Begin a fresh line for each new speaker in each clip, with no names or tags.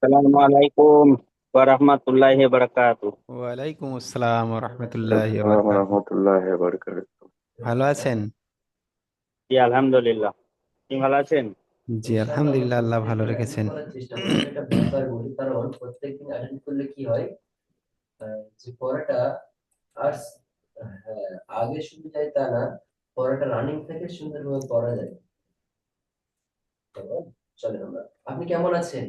আসসালামু আলাইকুম ওয়া রাহমাতুল্লাহি ওয়া বারাকাতুহু।
ওয়ালাইকুম আসসালাম রহমতুল্লাহ
আসসালাম
বারকাত।
রহমতুল্লাহ বারকাতুহু।
ভালো আছেন?
জি আলহামদুলিল্লাহ। আপনি ভালো আছেন?
জি আলহামদুলিল্লাহ, আল্লাহ ভালো রেখেছেন।
চেষ্টা করবো এটা বারবার বলি, কারণ প্রত্যেকদিন অ্যাটেন্ড করলে কি হয়, যে পড়াটা আর হ্যাঁ, আগে শুরু যায় তা না, পড়াটা রানিং থেকে সুন্দরভাবে পড়া যায়। কেমন? চলেন আমরা, আপনি কেমন আছেন?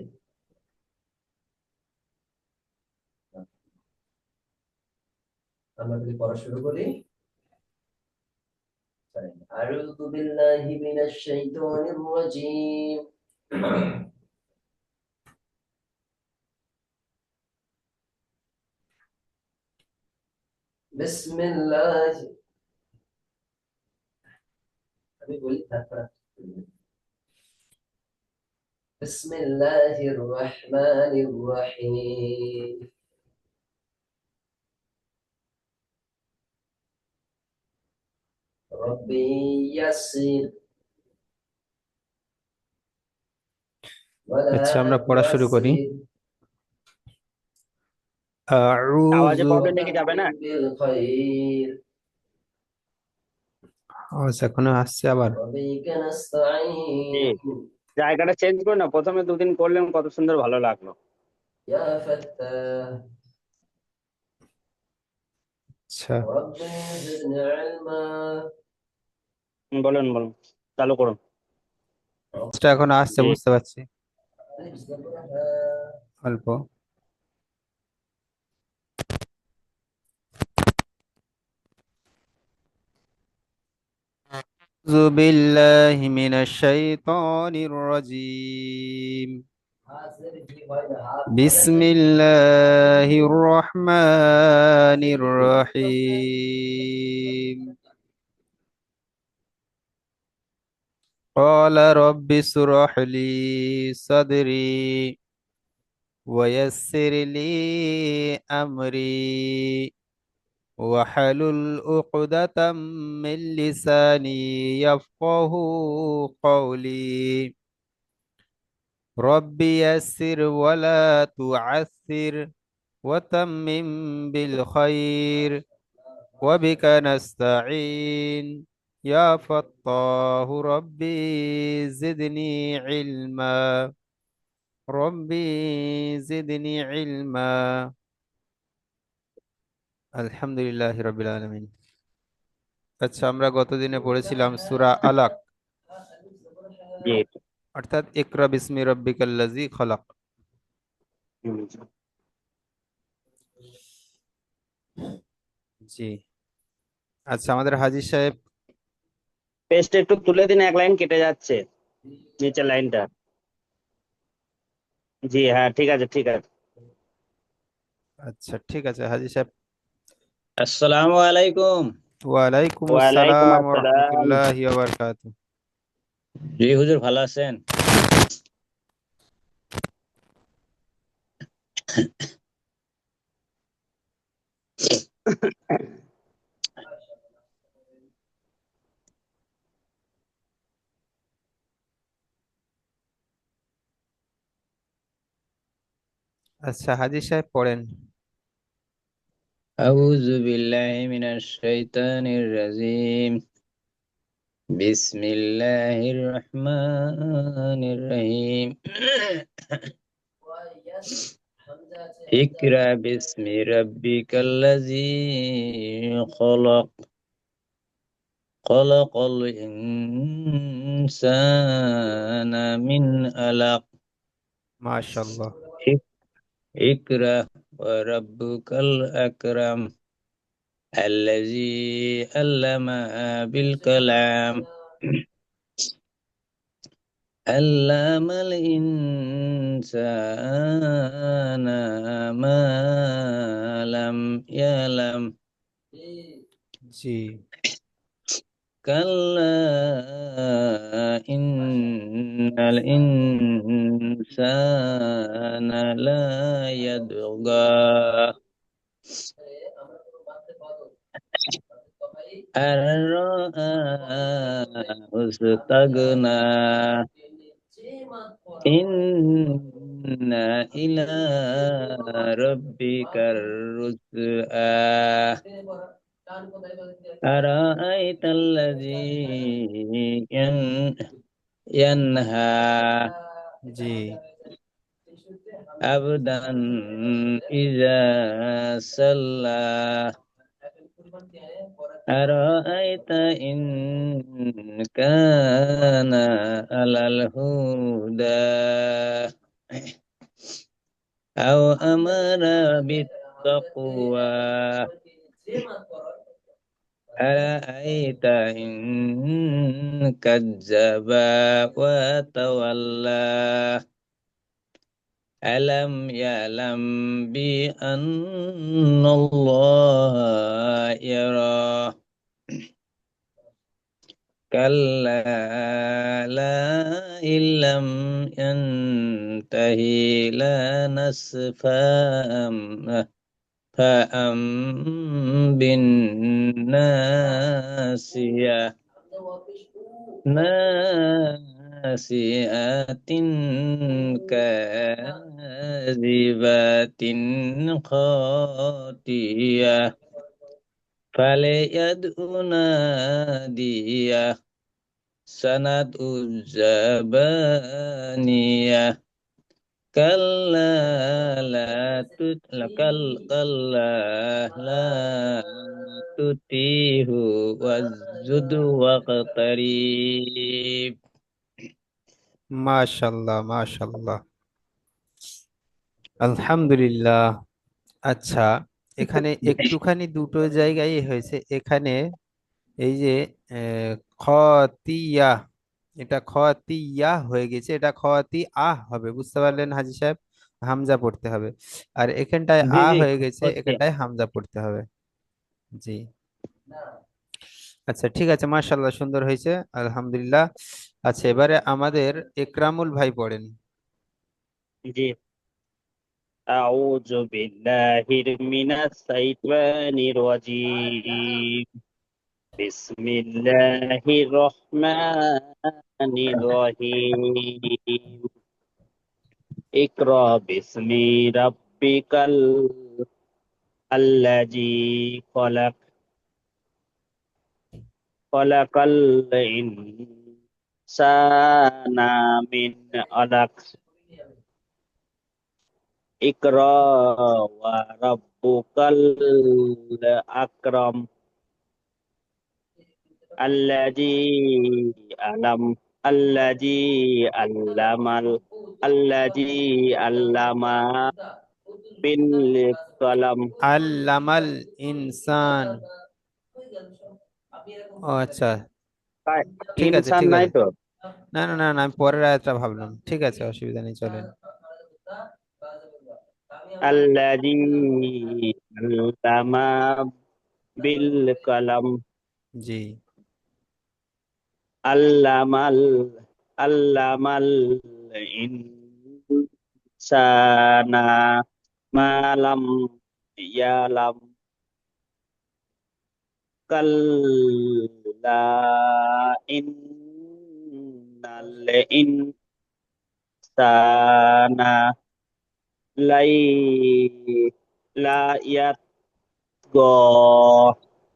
আমরা যদি পড়া শুরু করি। চলেন। আউযু বিল্লাহি মিনাশ শাইতানির রাজীম। বিসমিল্লাহ, আমি বলি তারপর আপনি বলবেন। বিসমিল্লাহির রহমানির রহিম। রব্বি ইয়াসসির ওয়ালা
আচ্ছা, আমরা পড়া শুরু করি।
তুআসসির
আওয়াজে
আউযু
প্রবলেম দেখে যাবে না?
বিল খাইর
আওয়াজ এখনো আসছে আবার।
ওয়া বিকা
জি,
নাস্তাঈন
জায়গাটা চেঞ্জ করে না, প্রথমে দুদিন করলেন কত সুন্দর ভালো লাগলো।
ইয়া ফাত্তাহ
আচ্ছা,
রব্বি জিদনি ইলমা।
বলেন বলুন, চালু করুন।
আওয়াজটা এখন আসছে,
জি।
বুঝতে পারছি অল্প। আউযু বিল্লাহি মিনাশ শাইতানির রাজীম। বিসমিল্লাহির রহমানির রহিম। قال رب اشرح لي صدري ويسر لي أمري واحلل عقدة من لساني يفقه قولي. رب يسر ولا تعسر وتمم بالخير وبك نستعين يا فتاه ربي زدني علما. ربي زدني علما। আলহামদুলিল্লাহ রাব্বিল আলামিন। আচ্ছা, আমরা গতদিনে পড়েছিলাম সূরা আলাক,
জি।
অর্থাৎ ইকরা বিসমি রাব্বিকাল্লাযী খলাক।
হুম।
জি। আচ্ছা, আমাদের হাজী সাহেব।
পেজটা একটু তুলে দিন, এক লাইন কেটে যাচ্ছে, নিচের লাইনটা। জি হ্যাঁ, ঠিক আছে ঠিক আছে।
আচ্ছা ঠিক আছে হাজী সাহেব।
আসসালামু আলাইকুম।
ওয়ালাইকুম
ওয়ালাইকুম
আসসালাম ওয়া
আসসালাম।
রাহমাতুল্লাহি ওয়া বারাকাতুহু।
জি হুজুর, ভালো আছেন?
আচ্ছা হাজী সাহেব পড়েন।
আউযু বিল্লাহি মিনাশ শাইতানির রাজিম। বিসমিল্লাহির রহমানির রহিম। ইকরা বিসমি রাব্বিকাল্লাযী খলাক। খলাকাল ইনসানা মিন আলাক।
মাশাআল্লাহ।
ইকরা ওয়া রাব্বুকাল আকরাম। الذي علم بالكلام. علم الإنسان ما لم يعلم.
জি।
كلا إن الإنسان لا يطغى أن رآه استغنى. إن إلى ربك الرجعى أرأيت الذي ينهى
জি,
عبدا إذا صلى أرأيت إن كان على الهدى أو أمر بالتقوى أرأيت إن كذب وتولى ألم يعلم بأن الله يرى كلا لا إن لم ينتهي لنسفعا بالناسية ناسئة كاذبة خاطئة فليدع ناديه سندع الزبانية كلا لا تطيعه واسجد واقترب
মাশাল্লাহ মাশাল্লাহ, আলহামদুলিল্লাহ। আচ্ছা, এখানে একটুখানি দুটো জায়গায় হয়েছে। এখানে এই যে খতিয়া, এটা খতিয়া হয়ে গেছে, এটা খতি আহ হবে, বুঝতে পারলেন হাজি সাহেব? হামজা পড়তে হবে। আর এখানটায়
জি
আ
জি
হয়ে গেছে,
হচ্ছে
এখানটায় হামজা পড়তে হবে। জি, আচ্ছা ঠিক আছে, মাশাল্লাহ, সুন্দর হয়েছে, আলহামদুলিল্লাহ। আচ্ছা, এবারে আমাদের একরামুল ভাই পড়েন।
জি। أعوذ بالله من الشيطان الرجيم بسم الله الرحمن الرحيم اقرأ باسم ربك الذي خلق خلق الإنسان من علق اقرأ وربك الأكرم الذي علم الذي علم بالقلم
আল্লামাল ইনসান। ও আচ্ছা, ঠিক আছে
ইনসান
ঠিক
নাই
আছে।
তো
না না না না, আমি পরের আয়াতটা ভাবলাম। ঠিক আছে, অসুবিধা নেই, চলেন।
الذي علم بالقلم
জি,
আল্লামাল আল্লামাল ইনসানা মালাম ইয়ালাম কাল্লা ইন্নাল ইনসানা লাই লা ইয়াতগা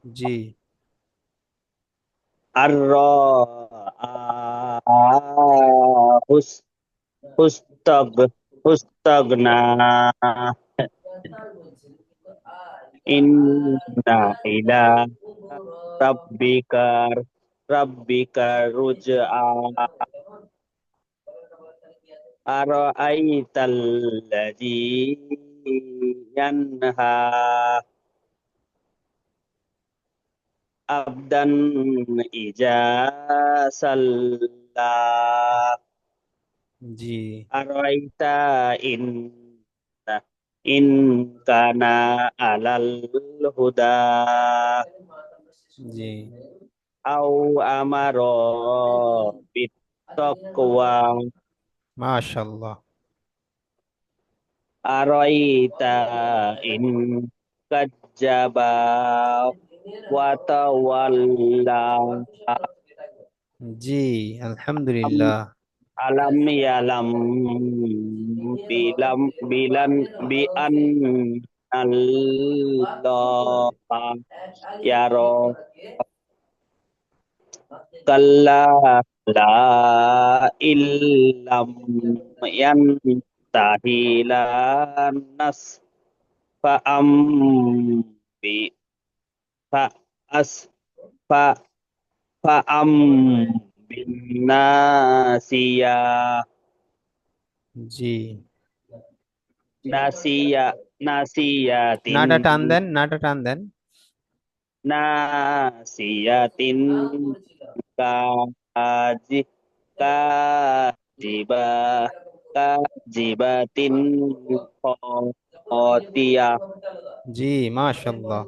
জি,
আর হুস্তাগ হুস্তাগনা ইন্না ইলা রাব্বিকার রাব্বিকার রুজআ আরাআইতাল্লাযী ইয়ানহা আবদান ইজা সাল্লা
জি,
আরাইতা ইন ইন কানা আলাল হুদা
জি,
আও আমার বিত্তাকওয়া
মাশাল্লাহ।
আরাইতা ইন কাজ্জাবা ওয়া তাওয়াল্লা
জি, আলহামদুলিল্লাহ।
আলাম ইয়ালাম বিলাম বিলান বিআন আল্লাহ ইয়ারা কাল্লা লা ইল্লাম ইয়ানতাহি লানাস ফাআম বি ফাআস ফা ফাআম বিন্নাসিয়া
জি,
নাসিয়া নাসিয়াতিন
নাটা টান দেন, নাটা টান দেন।
নাসিয়াতিন কাজি কাজিবা কাজিবাতিন খাতিয়া
জি, মাশাল্লাহ।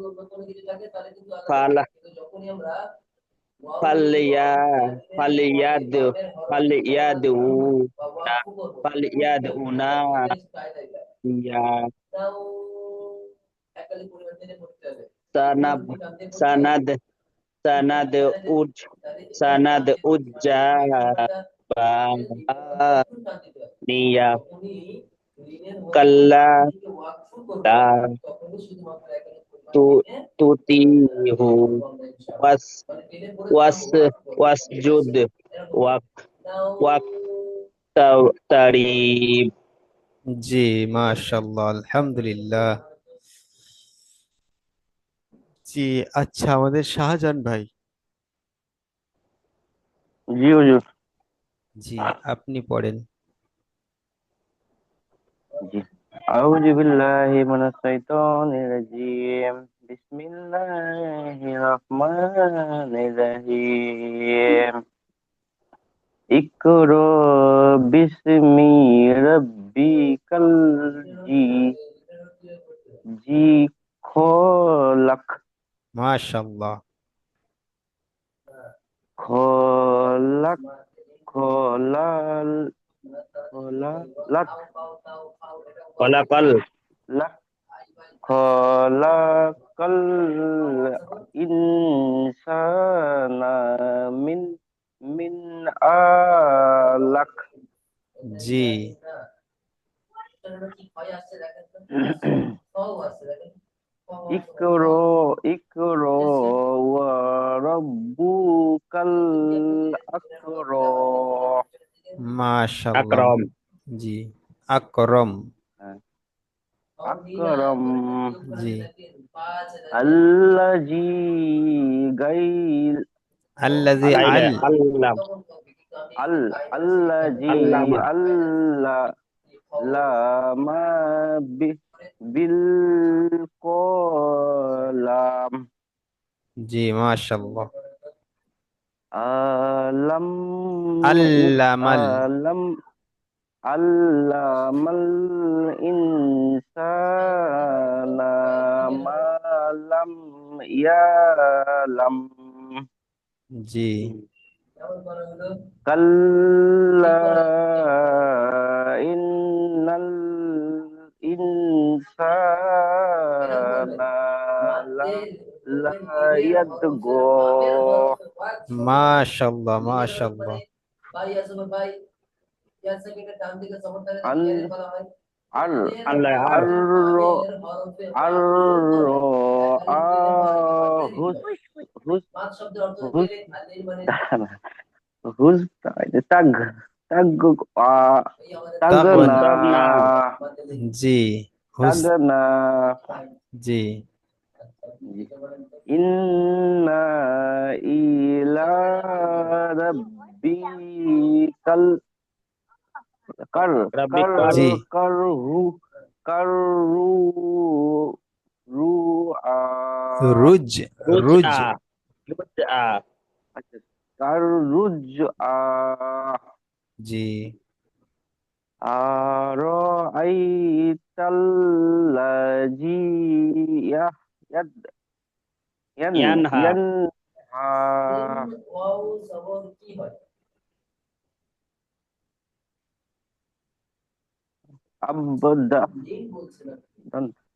ফালা ফালিয়া ফালিয়াদ ফালিয়াদু না ফালিয়াদুনা ইয়া sanab sanad sanad uj sanad ujjabaniya kalla la tu tutihu was was wasjud wak wak tarib
জি, মাশাল্লাহ, আলহামদুলিল্লাহ। জি, আচ্ছা, আমাদের শাহজাহান ভাই।
জি হুজুর
জি, আপনি পড়েন।
জি আউযু বিল্লাহি মিনাশ শাইতানির রাজিম বিসমিল্লাহির রহমানির রহিম ইকরা বিসমি রাব্বিকাল জি জি খলাক
মাশাল্লাহ।
খলাক খলাল খলালাক খলাকাল লাক খলাকাল ইনসানা মিন মিন আলাক
জি,
ইকরো ইকরো ওয়া রাব্বুকাল আকরাম
মাশাল্লাহ।
আকরাম
জি, আকরম।
আকরাম
জি,
আল্লাজি গাইল
আল্লাজি
গাইলে
আল।
আল্লাহ আল আল্লাজি
আল্লামা।
আল্লাহ লামা বিল কলাম
জি, মাশাল্লাহ।
আলাম
আল্লামাল।
আলাম আল্লামাল ইনসানা মালাম ইয়ালাম
জি,
কাল্লা ইন্নাল ইনসানা লা লা ইয়াতগা
মাশাল্লাহ, মাশাল্লাহ।
আন আর
আল্লাহ আর
আর আর হুস হুস হুস হুস তাগ তাগ তাগনা
তাগনা। জি, হুস।
তাগনা
জি,
ইন্না ইলা রাব্বিকাল কার কার
জি,
কারহু কারু রু আ
রুজ। রুজ।
রুজআ রুজআ আচ্ছা কার রুজ আ
জি,
আর আইতাল্লাজি ইয়াহ ইয়াদ ইয়ান
ইয়ানহা
ইয়ান আ আবদা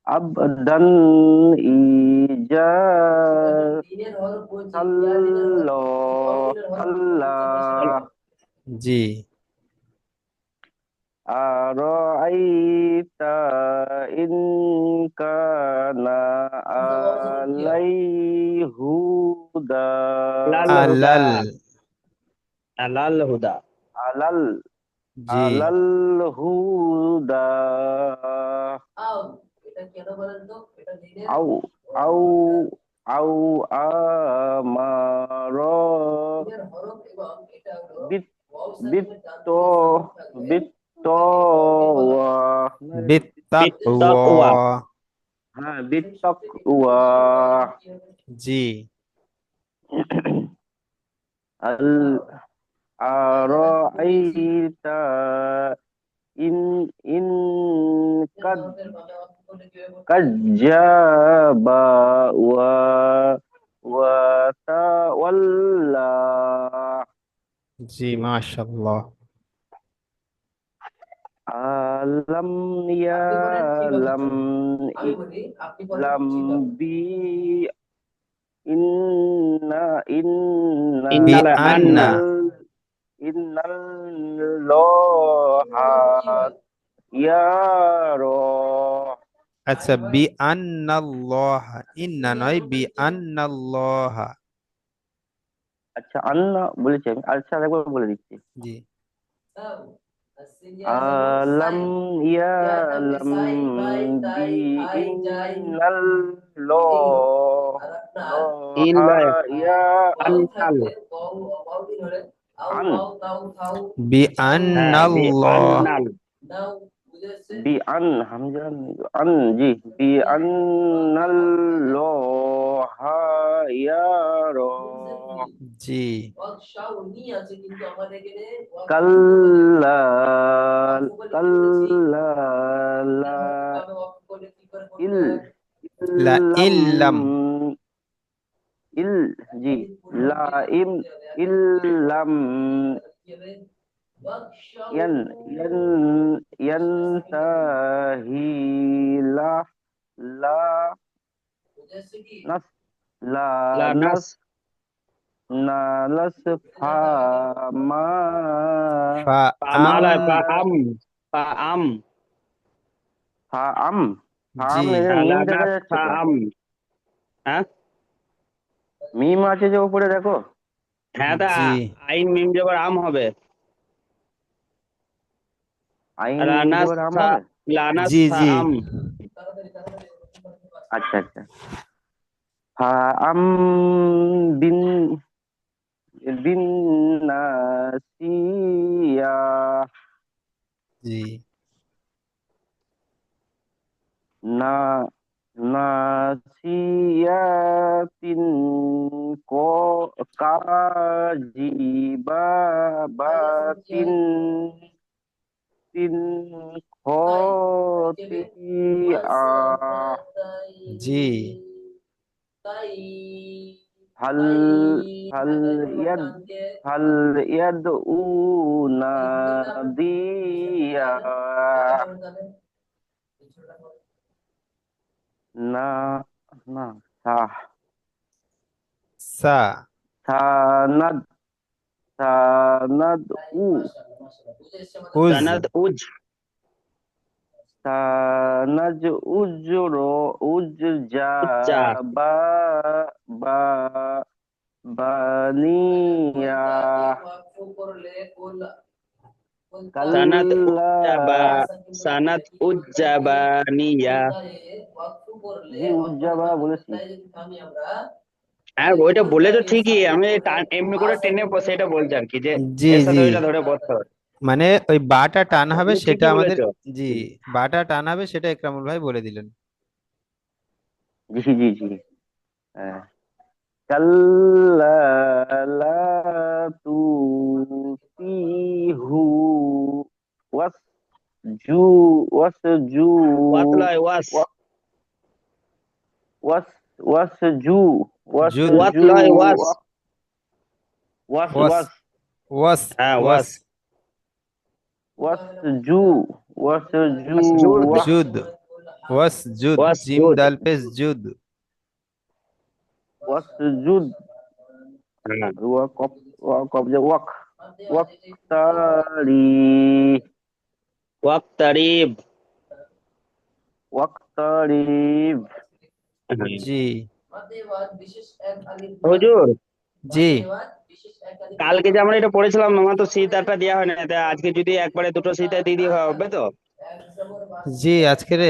আবদান ইজা সাল্লো সাল্লা
জি,
আরাইতা ইন কানা আলাইহি হুদা আলাল হুদা
আলাল।
আলাল হুদা আলাল
জি।
আলাল হুদা
আও এটা কেন বলেন তো এটা দিনের
আউ আউ আউ আমার
দিনের হরফ এবং এটা হলো
বিত
ওয়াও সাকিনের ডান
বিত্ত
দিকে সাকিন থাকলে
বিত্ত
এটাকে ওয়াও বলা হয়।
বিত্তাকওয়া।
বিত্তাকওয়া হ্যাঁ বিত্তাকওয়া
জি।
আল আরাইতা ইন ইন কাদ কাজ্জাবা ওয়া তাওয়াল্লা
জি, মাশাআল্লাহ।
আলাম
আপনি বলেন এইভাবে
ইয়ালাম
আমি বলি আপনি বলেন
লাম
ঠিকভাবে
বি ইন্না ইন্না
ইন্নালা
বিআন্না।
আন্না
ইন্নাল ইন্নাল লোহা
কি হয়
ইয়ারা
আচ্ছা, বিআন্নাল্লাহ, ইন্না নয়, বিআন্নাল্লাহ।
আচ্ছা আন্না বলেছি আমি আচ্ছা আরেকবার বলে দিচ্ছি
জি।
তাও সিরিয়া জবর
আলাম
সাই ইয়া থাকলে
ইয়ালাম
সাই বাই
বি
তাই খাই যাই
ইন্নাল
এগুলো
লোহ
আর আপনার
লোহা
ইল্লা
ইয়া
ওয়াও
আন্নাল
থাকলে ওয়াও ওয়াও দিন হলে আও
আন
ওয়াও তাও থাও তাও
হ্যাঁ বি
বিআন্নাল্লাহ।
আন্নাল
নাও বুঝেছে
বি আন হামজা আন জি বি আন্নাল লোহা ইয়ারা
বুঝছেন কি
জি।
ওয়াক শাও নি আছে কিন্তু আমাদের এখানে ওয়াক ফুকে বলে
কাল্লা
ওয়াক বলে কি বলেছি
কাল্লা লা
এখানে হয়তো আমি ওয়াক বলে কি করে
ইল
করতে হয়
লা
ইল্লাম
ইল্লাম।
ইল জি
আলিফ পূর্ণ
লা
দিয়ে
ইম
করতে হবে আগে
ইল্লাম
কি হবে ওয়াক শাও
ইয়ান ইয়ান ইয়ানতাহি লা লা
বুঝেছে কি
নাস লা
লানাস
নাস নালাস ফা মা
ফাআম।
পামালা পাআম পাআম
ফা আম ফা
জি।
আম এখানে মিম দেখা
লানাস
যাচ্ছে তো
পাআম হ্যাঁ
মিম আছে যে উপরে দেখো
হ্যাঁ তা
জি।
আইন মিম জবর আম হবে
আইন মিম
লানাস
জবর আম
ফা
হবে
লানাস
জি। জি।
ফাআম
তাড়াতাড়ি তাড়াতাড়ি
আচ্ছা আচ্ছা ফা আম বিন বিন নাসিয়া
জি।
না নাসিয়াতিন কো
তাই আছে কি
কাজিবাতিন
হয়
তিন
তাই কি হবে
খতিয়া
ওয়াসাফাতাই
জি।
তাই
হাল
তাই
হাল
আগে তোমার
ইয়াদ
ডান দিকে
হাল ইয়াদউনা
আলিফ বুকের দাম বুঝতে
দিয়া
হবে আগে পড়ে যাবে এই ছোটটা পড়ে
না না সাহ
সা।
সানাদ সানাদ
তাই
উ
মাশাআল্লাহ মাশাআল্লাহ বুঝে এসেছে আমাদের
উজ।
সানাদ উজ
সানাজ উজরো উজ্জা
উজ্জা
বা বা বানিয়া
কোনটাকে ওয়াকফ করলে
সানাদ
কাল্লা
উজ্জাবা সানাদ
কোনটাকে
উজ্জাবানিয়া
কোনটাকে ওয়াকফ করলে
জি উজ্জাবা বলেছি
কোনটায় যদি থামি আমরা
হ্যাঁ
তাহলে
ওইটা বলেছো
কোনটাকে
ঠিকই
সাকিন
আমি
করলে
এমনি করে টেনে সেটা বলছি আর কি যে
জি।
এর সাথে
জি।
ওইটা ধরে বসতে হবে
মানে ওই বাটা টান হবে
তুমি
সেটা
ঠিকই
আমাদের।
বলেছো
জি। বাটা টান হবে সেটা ইকরামুল ভাই বলে দিলেন।
জি জি জি হ্যাঁ কাল্লা লা তুতিহু ওয়াস জু ওয়াস জু
ওয়াতলয় ওয়াস
ওয়াস ওয়াস জু ওয়াস
জুদ।
জু
ওয়াতলয় ওয়াস
ওয়াস
ওয়াস।
ওয়াস
ওয়াস।
হ্যাঁ
ওয়াস।
ওয়াস
ওয়াস জু ওয়াস জু
ওয়াসজুদ
ওয়াহ
জুদ। ওয়াস জুদ, জিম
ওয়াসজুদ
দাল পেশ জুদ।
ওয়াস জুদ
হ্যাঁ
ওয়া কব যে ওয়াক ওয়াক্তারি ওয়াক্তারিব।
ওয়াক্তারিব।
জি
মাদ্দেবাদ বিশেষ এক আলিফ লাম।
হুজুর,
জি
মাদ্দেবাদ বিশেষ এক আলিফ লাম
কালকে যে আমরা এটা পড়েছিলাম আমার তো
পরে
সিজদাটা দেওয়া হয় না, তা আজকে যদি একবারে দুটো সিজদা দিয়ে দিই হবে তো?
এক জবর বাস
জি আজকের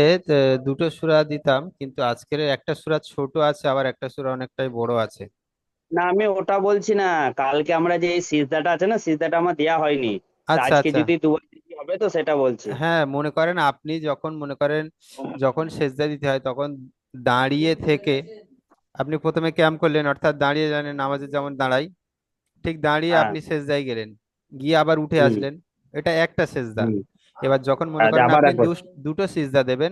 দুটো সূরা দিতাম, কিন্তু আজকের একটা সূরা ছোট আছে, আবার একটা সূরা অনেকটাই বড় আছে।
না, আমি ওটা বলছি না। কালকে আমরা যে এই সিজদাটা আছে না, সিজদাটা আমার দেওয়া হয়নি। তা
আচ্ছা
আজকে
আচ্ছা।
যদি দুবার দিই হবে তো, সেটা বলছি।
হ্যাঁ মনে করেন আপনি যখন মনে করেন যখন সেজদা দিতে হয় তখন দাঁড়িয়ে থেকে আপনি প্রথমে ক্যাম করলেন, অর্থাৎ দাঁড়িয়ে জানেন নামাজে যেমন দাঁড়াই, ঠিক দাঁড়িয়ে
হ্যাঁ।
আপনি সেজদায় গেলেন, গিয়ে আবার উঠে
হুম।
আসলেন, এটা একটা সেজদা।
হুম।
এবার যখন মনে করেন
আবার
আপনি
একবার।
দুটো সিজদা দেবেন,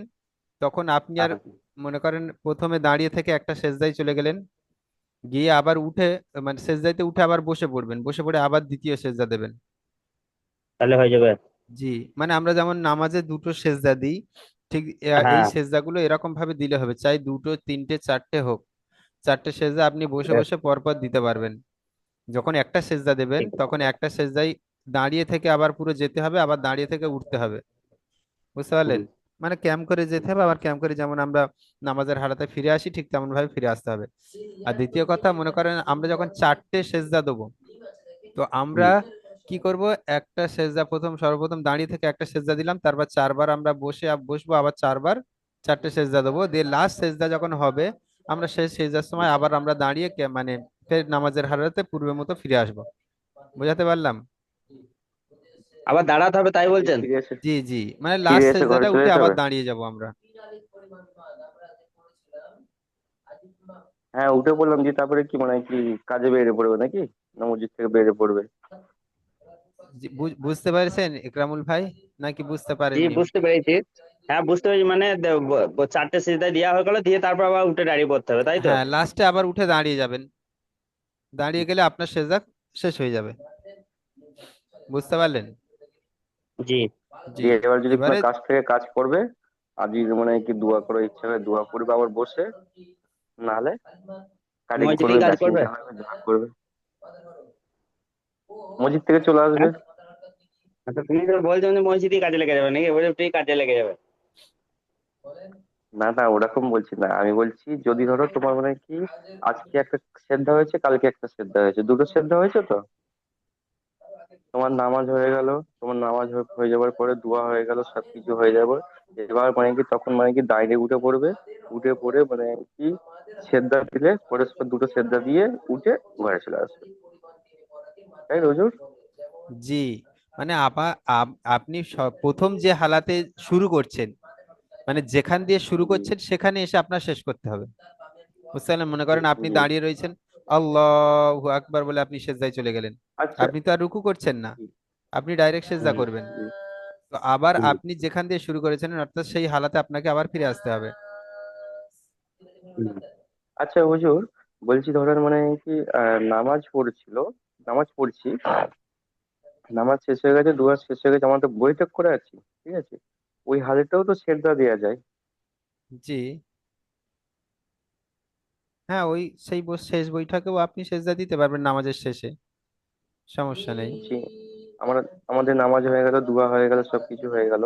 তখন আপনি আর
হ্যাঁ।
মনে করেন প্রথমে দাঁড়িয়ে থেকে একটা সেজদায় চলে গেলেন, গিয়ে আবার উঠে মানে সেজদাইতে উঠে আবার বসে পড়বেন, বসে পড়ে আবার দ্বিতীয় সেজদা দেবেন।
তাহলে হয়ে যাবে।
জি, মানে আমরা যেমন নামাজে দুটো সেজদা দিই, ঠিক এই
হ্যাঁ।
সেজদাগুলো এরকম ভাবে দিলে হবে, চাই দুটো তিনটে চারটে হোক, চারটে সেজদা আপনি বসে
বেশ,
বসে পরপর দিতে পারবেন। যখন একটা সেজদা দেবেন
ঠিক আছে।
তখন একটা সেজদাই দাঁড়িয়ে থেকে আবার পুরো যেতে হবে, আবার দাঁড়িয়ে থেকে উঠতে হবে, বুঝতে পারলেন?
হুম।
মানে ক্যাম করে যেতে হবে, আবার ক্যাম করে যেমন আমরা নামাজের হালাতে ফিরে আসি ঠিক তেমন ভাবে ফিরে আসতে হবে। আর দ্বিতীয় কথা মনে করেন আমরা যখন চারটে সেজদা দেবো, তো আমরা
হুম।
কি করব, একটা সেজদা সর্বপ্রথম দাঁড়িয়ে থেকে একটা সেজদা দিলাম, তারপর চারবার আমরা বসবো, আবার চারবার চারটে সেজদা দেবো, দিয়ে লাস্ট সেজদা যখন হবে আমরা সেই সেজদার সময় আবার আমরা দাঁড়িয়ে মানে ফের নামাজের হারাতে পূর্বের মতো ফিরে আসবো। বুঝাতে পারলাম?
আবার দাঁড়াতে হবে তাই বলছেন?
ফিরে এসে
জি জি, মানে
ফিরে
লাস্ট
এসে ঘরে
সেজদাটা
চলে
উঠে
যেতে
আবার
হবে।
দাঁড়িয়ে যাব আমরা।
তিন আলিফ পরিমাণ মাদ আমরা যে পড়েছিলাম আলিফ লাম।
হ্যাঁ, উঠে পড়লাম, দিয়ে তারপরে কি মানে কি কাজে বেরিয়ে পড়বে নাকি, না মসজিদ থেকে বেরিয়ে পড়বে?
জি, বুঝতে পেরেছেন ইকরামুল ভাই, নাকি বুঝতে
জি,
পারেননি?
বুঝতে পেরেছি। হ্যাঁ, বুঝতে পেরেছি, মানে চারটে সিজদা দেওয়া হয়ে গেল, দিয়ে তারপর আবার উঠে দাঁড়িয়ে পড়তে হবে, তাই তো?
হ্যাঁ লাস্টে আবার উঠে দাঁড়িয়ে যাবেন, দাঁড়িয়ে গেলে আপনার সেজদা শেষ হয়ে যাবে। বুঝতে পারলেন?
জি।
জি।
দিয়ে এবার যদি কোনো
এবারে
কাজ থেকে কাজ করবে, আর যদি মানে কি দোয়া করার ইচ্ছা হয় দোয়া করবে আবার বসে, নাহলে কাটিং করবে,
মসজিদেই কাজ
ব্যাসিং
করবে।
যা হবে যা করবে, মসজিদ থেকে চলে আসবে।
হ্যাঁ। আচ্ছা, তুমি তো বলছো যে মসজিদেই কাজে লেগে যাবে নাকি, ওই উঠেই কাজে লেগে যাবে?
না না, ওরকম বলছি না, আমি বলছি যদি ধরো তোমার মানে কি আজকে একটা সেদ্ধা হয়েছে, কালকে একটা সেদ্ধা হয়েছে, দুটো সেদ্ধা হয়েছে তো, তোমার নামাজ হয়ে গেল, তোমার নামাজ হয়ে যাওয়ার পরে দোয়া হয়ে গেল, সবকিছু হয়ে যাবে, এবার মানে কি তখন মানে কি দাঁড়িয়ে উঠে পড়বে, উঠে পড়ে মানে কি সেদ্ধা দিলে পরস্পর দুটো সেদ্ধা দিয়ে উঠে ঘরে চলে আসবে, তাই রোজুর।
জি, মানে আপনি প্রথম যে হালাতে শুরু করছেন, মানে যেখান দিয়ে শুরু
জি
করছেন সেখানে এসে আপনার শেষ করতে হবে। বুঝতে পারলেন? মনে করেন আপনি
জি।
দাঁড়িয়ে রয়েছেন, আল্লাহু আকবার বলে আপনি সেজদায় চলে গেলেন,
আচ্ছা।
আপনি তো আর রুকু করছেন না,
জি।
আপনি ডাইরেক্ট সেজদা
হুম।
করবেন।
জি।
তো আবার
জি।
আপনি যেখান দিয়ে শুরু করেছেন অর্থাৎ সেই হালাতে আপনাকে আবার ফিরে আসতে হবে।
হুম। আচ্ছা হুজুর, বলছি ধরেন মানে কি নামাজ পড়ছিল, নামাজ পড়ছি, নামাজ শেষ হয়ে গেছে, দুয়ার শেষ হয়ে গেছে, আমরা তো বৈঠক করে আছি, ঠিক আছে, ওই হালেতেও তো সেজদা দেওয়া যায়।
জি, হ্যাঁ ওই সেই শেষ বইটাকেও আপনি সেজদা দিতে পারবেন নামাজের শেষে, সমস্যা নেই।
জি। আমরা, আমাদের নামাজ হয়ে গেল, দোয়া হয়ে গেল, সবকিছু হয়ে গেল,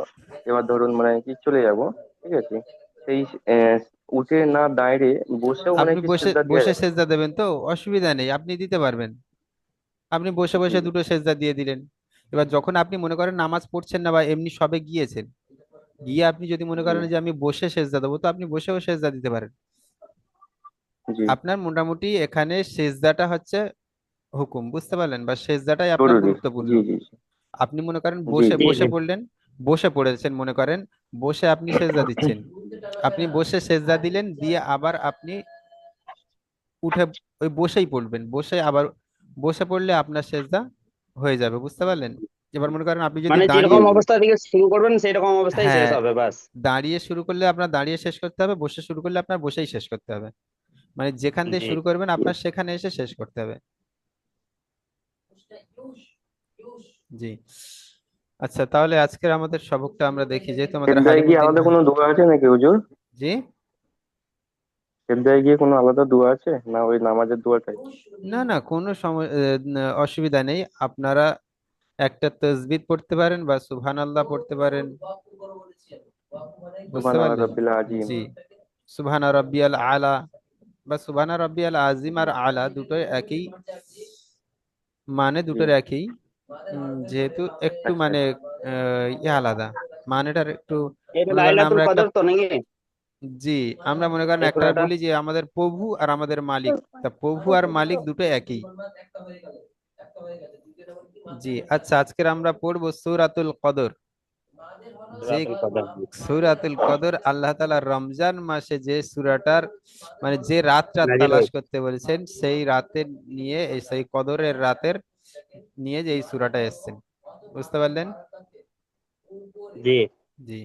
এবার ধরুন মানে কি চলে যাব, ঠিক আছে, সেই আহ, উঠে না দাঁড়িয়ে বসেও মানে
আপনি
কি
বসে
সেজদা দেওয়া
বসে
যাবে?
সেজদা দেবেন তো অসুবিধা নেই, আপনি দিতে পারবেন। আপনি বসে
জি।
বসে দুটো সেজদা দিয়ে দিলেন। এবার যখন আপনি মনে করেন নামাজ পড়ছেন না বা এমনি সবে গিয়েছেন, গিয়ে আপনি যদি মনে
জি।
করেন যে আমি বসে সেজদা দেবো, তো আপনি বসেও সেজদা দিতে পারেন।
জি।
আপনার মোটামুটি এখানে সেজদাটা হচ্ছে হুকুম, বুঝতে পারলেন? বা সেজদাটাই আপনার
জরুরি।
গুরুত্বপূর্ণ।
জি জি
আপনি মনে করেন
জি
বসে
জি।
জি।
বসে
জি।
পড়লেন, বসে পড়েছেন মনে করেন, বসে আপনি সেজদা দিচ্ছেন, আপনি বসে সেজদা দিলেন, দিয়ে আবার আপনি উঠে ওই বসেই পড়বেন, বসে আবার বসে পড়লে আপনার সেজদা হয়ে যাবে, বুঝতে পারলেন? এবার মনে করেন আপনি যদি
মানে
দাঁড়িয়ে,
যেরকম অবস্থা থেকে শুরু করবেন সেই রকম অবস্থায় শেষ
হ্যাঁ
হবে, বাস।
দাঁড়িয়ে শুরু করলে আপনার দাঁড়িয়ে শেষ করতে হবে, বসে শুরু করলে আপনার বসেই শেষ করতে হবে, মানে যেখান দিয়ে
জি।
শুরু করবেন আপনার সেখানে এসে শেষ করতে হবে। জি। আচ্ছা তাহলে আজকের আমাদের সবকটা আমরা দেখি, যেহেতু আমাদের
সেজদায় গিয়ে
হালিমুদ্দিন
আলাদা
ভাই।
কোনো দোয়া আছে নাকি হুজুর?
জি,
সেজদায় গিয়ে কোনো আলাদা দোয়া আছে না, ওই নামাজের দোয়াটাই?
না না কোনো সময় অসুবিধা নেই, আপনারা একটা তাসবিহ পড়তে পারেন বা সুবহানাল্লাহ পড়তে পারেন, বুঝতে
সুবহান
পারলেন?
রাব্বিল আজিম।
জি, সুবহানা রাব্বিয়াল আলা বা সুবহানা রাব্বিয়াল আজিম আর আলা দুটোই একই মানে,
জি।
দুটোর একই। যেহেতু একটু
আচ্ছা
মানে ইয়ে আলাদা, মানেটার একটু,
এটা
মনে করেন
লাইলাতুল
আমরা একটা,
কদর তো নাকি
জি, আমরা মনে করেন
এই
একটা
সূরাটা?
বলি যে আমাদের প্রভু আর আমাদের মালিক, তা প্রভু আর মালিক দুটো একই। জি, আচ্ছা, আজকের আমরা পড়বো সূরাতুল কদর। যে
সূরাতুল কদর, জি।
সূরাতুল কদর আল্লাহ তাআলা রমজান মাসে যে সূরাটার মানে যে রাতটা
নাজিল
তালাশ
হয়েছে।
করতে বলেছেন, সেই রাতের নিয়ে সেই কদরের রাতের নিয়ে যে এই সূরাটা এসেছেন, বুঝতে পারলেন?
জি।
জি।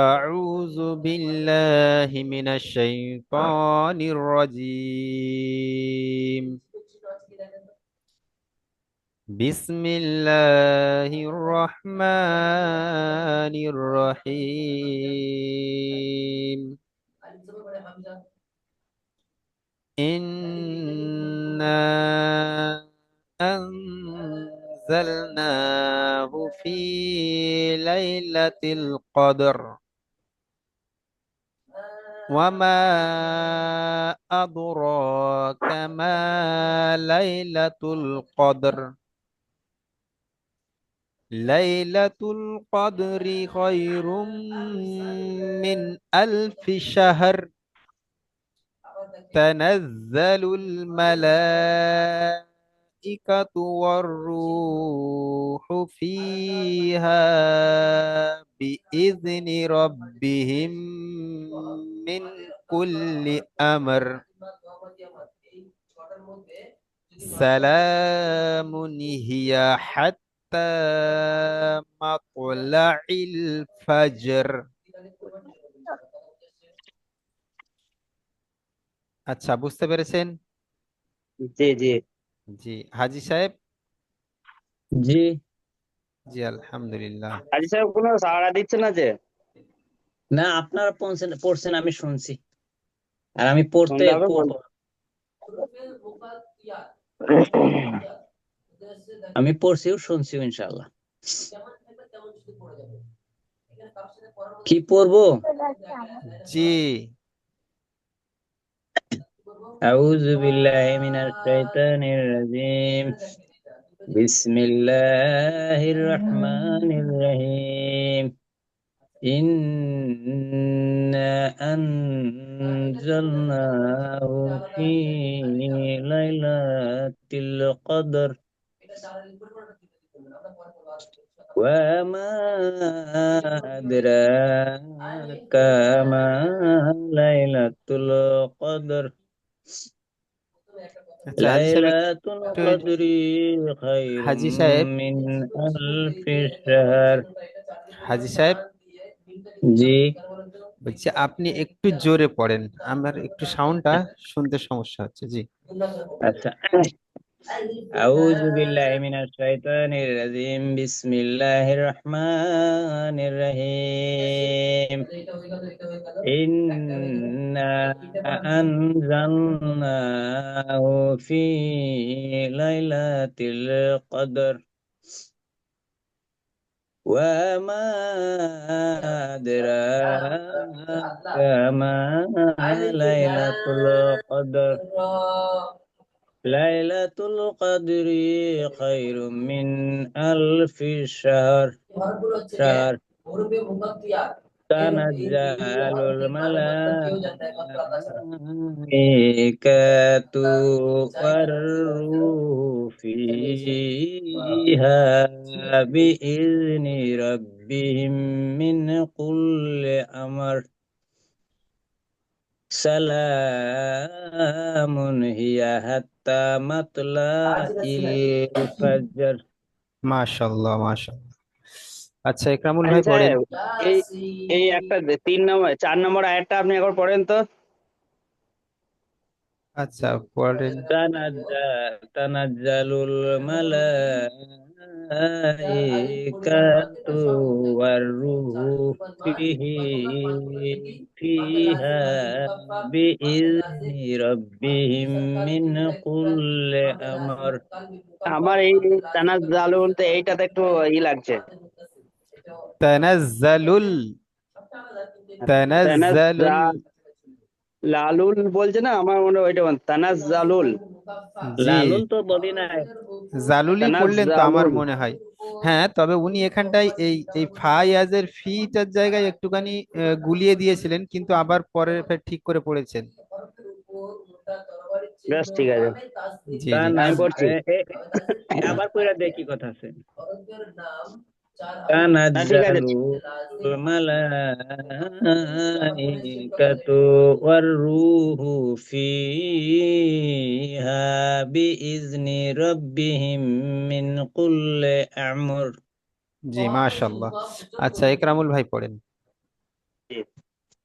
أعوذ بالله من الشيطان الرجيم. بسم الله الرحمن الرحيم. إنا أنزلناه في ليلة القدر وما أدراك ما ليلة القدر. ليلة القدر خير من ألف شهر. تنزل الملائكة والروح فيها بإذن ربهم من كل أمر. سلام هي حتى مطلع الفجر. আচ্ছা, বুঝতে পেরেছেন?
জি, জি।
জি, হাজি সাহেব।
জি।
জি, আলহামদুলিল্লাহ।
হাজী সাহেব কোনো সাড়া দিচ্ছে না যে?
না, আপনারা পড়ছেন পড়ছেন আমি শুনছি, আর আমি পড়তে
শুনতে হবে
আমি পড়ছিও শুনছিও ইনশাআল্লাহ। কি পড়বো?
জি।
আউযু বিল্লাহি মিনাশ শাইতানির রাজীম। বিসমিল্লাহির রহমানির রহিম। ইন্না আনজালনাহু ফি লাইলাতিল কদর وما أدراك ما ليلة القدر
আচ্ছা, হাজি সাহেব
ليلة
একটু,
القدر خير
হাজি সাহেব,
من ألف شهر।
হাজি সাহেব
জি।
বলছি আপনি একটু জোরে পড়েন, আমার একটু সাউন্ডটা শুনতে সমস্যা হচ্ছে। জি।
আচ্ছা। أعوذ بالله من الشيطان الرجيم بسم الله الرحمن الرحيم إنا أنزلناه في ليلة القدر وما أدراك ما ليلة القدر ليلة القدر خير من ألف شهر تنزل الملائكة والروح فيها بإذن ربهم من كل أمر سلام هي حتى مطلع الفجر।
মাশাআল্লাহ, মাশাআল্লাহ। আচ্ছা, ইকরামুল
হাজী
ভাই পড়েন।
সাহেব, এই এই একটা 3 নম্বর 4 নম্বর আয়াতটা আপনি একবার পড়েন তো।
আচ্ছা পড়েন।
তানাজ্জালুল মালাইকাতু ওয়ার-রূহু ফিহি ফিহা বিইذনি রাব্বিহিম মিন কুল্লি আমর।
আমার এই তানাজ্জালুল তো এইটাতে একটু ই লাগছে।
তানাজ্জালুল, তানাজ্জালুল।
লালুল বলছে না, আমার মনে হয় ওইটা তানাজ্জালুল।
জি,
লালুল তো বলি নাই।
জালুলি পড়লেন তো আমার
তানাজ্জালুল।
মনে হয়। হ্যাঁ, তবে উনি এখানটায় এই এই ফায়াজের ফিটার জায়গায় একটুখানি গুলিয়ে দিয়েছিলেন, কিন্তু আবার পরে ফের ঠিক করে পড়েছেন।
বেশ ঠিক আছে,
জি জি।
আমি পড়ছি।
আবার কইরা দেখি কথা আছে।
না ঠিক আছে।
তানাজ্জালুল মালাইকাতু ওয়ার-রূহু ফিহা বিইذনি রাব্বিহিম মিন কুল্লি আমর।
জি মাশাআল্লাহ। আচ্ছা ইকরামুল ভাই পড়েন।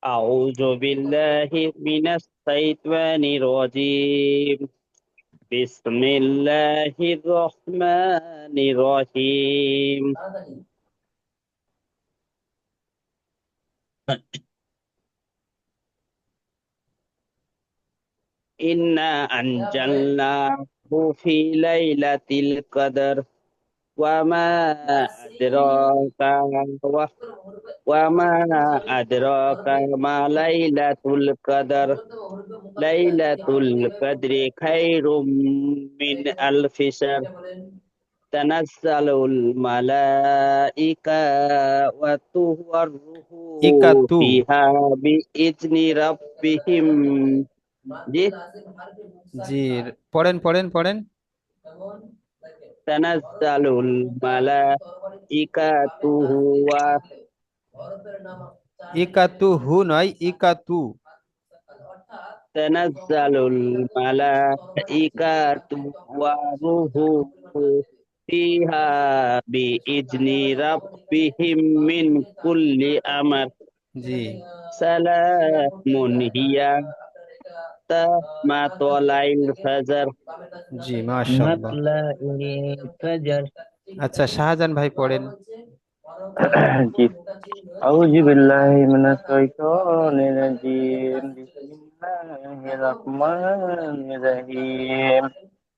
আউযু বিল্লাহি মিনাশ শাইতানির রাজীম। বিসমিল্লাহির রহমানির রহিম। ইন্না আনজালনাহু ফি লাইলাতিল কদর ওয়া মা আদরাকা ওয়া মা আদরাকা মা লাইলাতুল কদর। লাইলাতুল কদরি খায়রুম মিন আলফি শাহর। তানাজ্জালুল মালাইকাতু ওয়ার রূহু
ইকাতু।
ফিহা বিইذনি রাব্বিহিম। জি।
জি পড়েন পড়েন পড়েন।
তানাজ্জালুল মালাইকাতু ওয়া
ইকাতু হু নয়, ইকাতু।
তানাজ্জালুল মালাইকাতু ওয়া রূহু ফিহা বিইذনি রাব্বিহিম মিন কুল্লি আমর।
জি
সালামুন হিয়া হাত্তা মাতলাইল ফাজর।
জি মাশাআল্লাহ।
মাতলাইল ফাজর।
আচ্ছা শাহজাহান ভাই পড়েন।
জি, আউযু বিল্লাহি মিনাশ শাইতানির রাজিম। বিসমিল্লাহির রহমানির রহিম।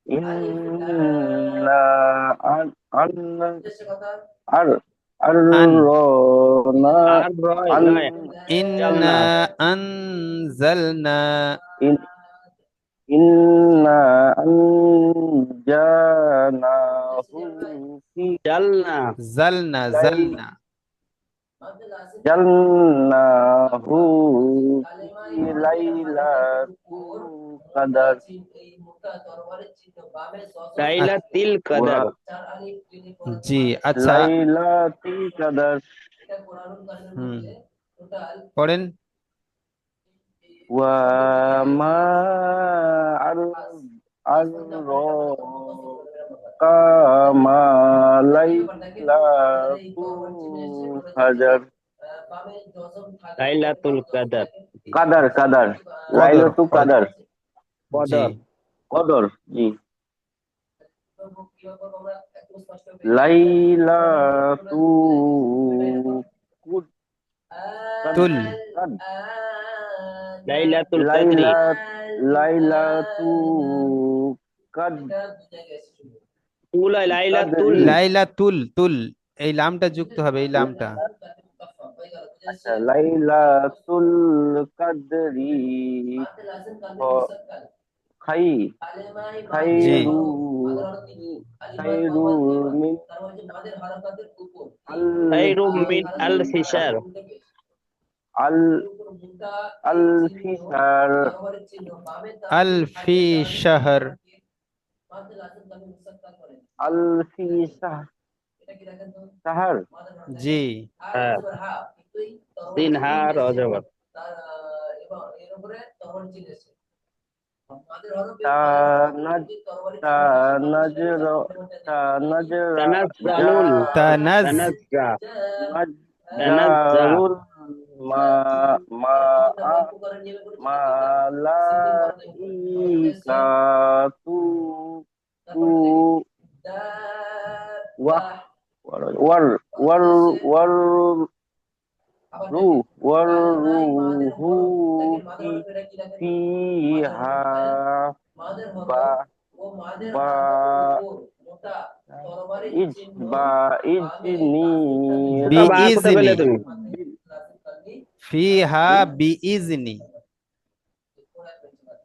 ইন্না আন আর
আন,
আররানা
আর রয়
আন
নয়,
ইন্না
জালনা।
আনজালনা।
ইন ইন্না আনজানাহু ফি
জালনা।
জালনা
লাই
জালনা।
জালনাহু ফি লাইলাতুল কদর
লাইলাতিল
ওয়া
কদর।
জি আচ্ছা।
লাইলাতুল কদর
হুম পড়েন।
ওয়া মা আর আররাকা মা লাইলাতুল কদর
লাইলাতুল কদর।
কাদার কাদার
কদর
লাইলাতুল
কদর।
কাদার
জি
কদর।
কদর জি লাইলাতু
তুল।
কাদ
লাইলাতুল কদরি।
লাইলা লাইলাতু কাদ
তুল হয় লাইলাতুল।
কাদরি
লাইলা তুল তুল, এই লামটা যুক্ত হবে, এই লামটা।
আচ্ছা লাইলাতুল কাদরি খ- খাই
জি
খাইরু খাইরু মিন
খায়রুম
আলফি
মিন আলফি শাহর।
আল আলফিসার
আলফি শাহর।
সাহার
জি
হ্যাঁ, তিন হার অজগর।
তানাজ তানাজর তানাজরা
তানাজ্জালুল।
তানাজ
তানাজ্জা। তানাজ্জা।
নাজ্জারুল মা মা
তোমরা
আ
অল্প করার নিয়মে করেছো নাকি এটা সিম্পল করার নিয়মে করেছো? তাহলে হচ্ছে
মালাইকাতু তু
তারপরে দেখি দাব্বাহ।
ওয়ার ওয়ার ওয়ার
তাহলে হচ্ছে
ওয়ার
আবার
রু
দেখেন
ওয়ার
কাজের নাই মাদের
রুহু
হরফ দেখেন মাদের
ফি
হরফ এটা কি দেখেন তো মাদের
ফিহা
হরফ তাই না মাদের
বা
হরফ ও মাদের
বা
হাতের উপর মোটা তরবারির
ইজ
চিহ্ন
বা
বামে
ইজনি
লাসিক কালি
তো
বি
বা কোথায় পেলে
ইজনি,
তুমি?
মাথায় লাসিক কালি
ফিহা বি ইজনি,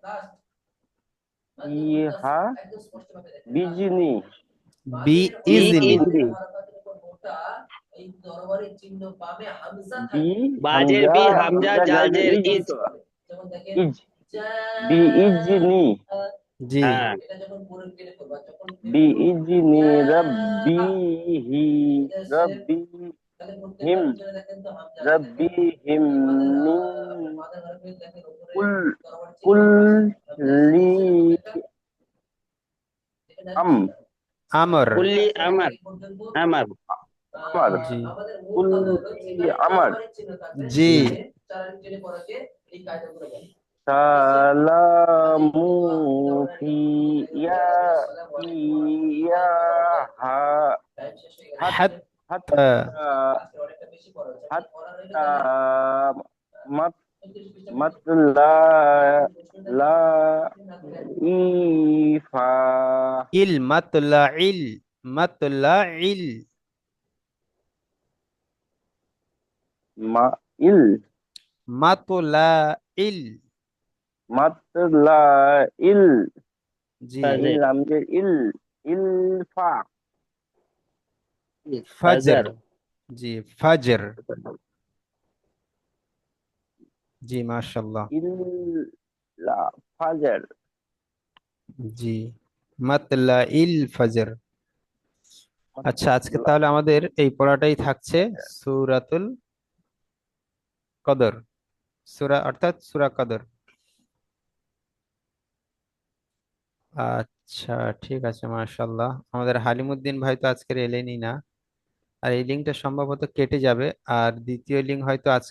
লাস্ট
ফিহা
একদম স্পষ্ট ভাবে দেখেন
বিজনি
বি
মাদের
ই
হরফ
ইজনি,
ইজনি।
মাদের হারকাতের উপর মোটা এই তরবারির চিহ্ন বামে হামজা
বি
থাকবে
বাজের
হামজা
বি,
তখন
হামজা
হামজা
জাল
জাজে
জের
ইজ
ইজ।
যেমন দেখেন
ইজ
জা
বি ইজনি
জি,
হ্যাঁ,
এটা যখন পরে পেরে করবা যখন
বি
পেরে করব
ইজনি
জা
রাব্বিহি
এটা হচ্ছে
রাব্বিহিম
তাহলে প্রত্যেকটা অক্ষরে দেখেন তো হামজা আছে দেখেন
রাব্বিহিম
এই মাদের
মিন
আপনার মাদের হরফে দেখেন উপরে
কুল
তরবার চিহ্ন প্লাস
কুল্লি
নিচে দেখুন একটা এখানে
আম
আমর,
কুল্লি আমার,
এই পর্যন্ত
আমার।
আমার
জি
আমাদের মূল কথা হলো
কুল্লি
যেখানে
আমার
তরবারির চিহ্ন থাকবে
জি,
সেখানে চার টেনে পড়াকে এই কায়দাগুলো বলে তারপর হচ্ছে
সালামু
আলিফ ওয়া দাওরা
ফি
নিয়ম
ইয়া
বলে আসসালামু
ফি
আলাইকুম ওয়া
ইয়া
রাহমাতুল্লাহ
হা
টাইম শেষ হয়ে গেছে
হাত
আমাদের
হাত্তা,
হাত্তা
আজকে অনেকটা বেশি পড়া হচ্ছে আপনার পড়া রইলো
হাত্তা
তাহলে
মাত
35 পৃষ্ঠা
মাত
পর্যন্ত
লা
তারপর প্রশ্ন
লা
দেখেন না দিলে
ইফা
ইল মাতলা ইল, মাতলা ইল,
মা ইল
মাতলা ইল,
মাত লা ইল
জি,
ইল
ফাজের,
আমজের ইল ইলফা
ফজর,
ফাজার।
জি ফজর, জি মাশাআল্লাহ,
ইল লা ফাজার
জি মাতলা ইল ফজর। আচ্ছা, আজকে তাহলে আমাদের এই পড়াটাই থাকছে, সূরাতুল কদর, সূরা অর্থাৎ সূরা কদর। আচ্ছা, ঠিক আছে, মাশাআল্লাহ। আমাদের হালিমুদ্দিন ভাই তো আজকের এলেনই না, আর এই লিঙ্কটা সম্ভবত কেটে যাবে, আর দ্বিতীয় লিঙ্ক হয়তো আজ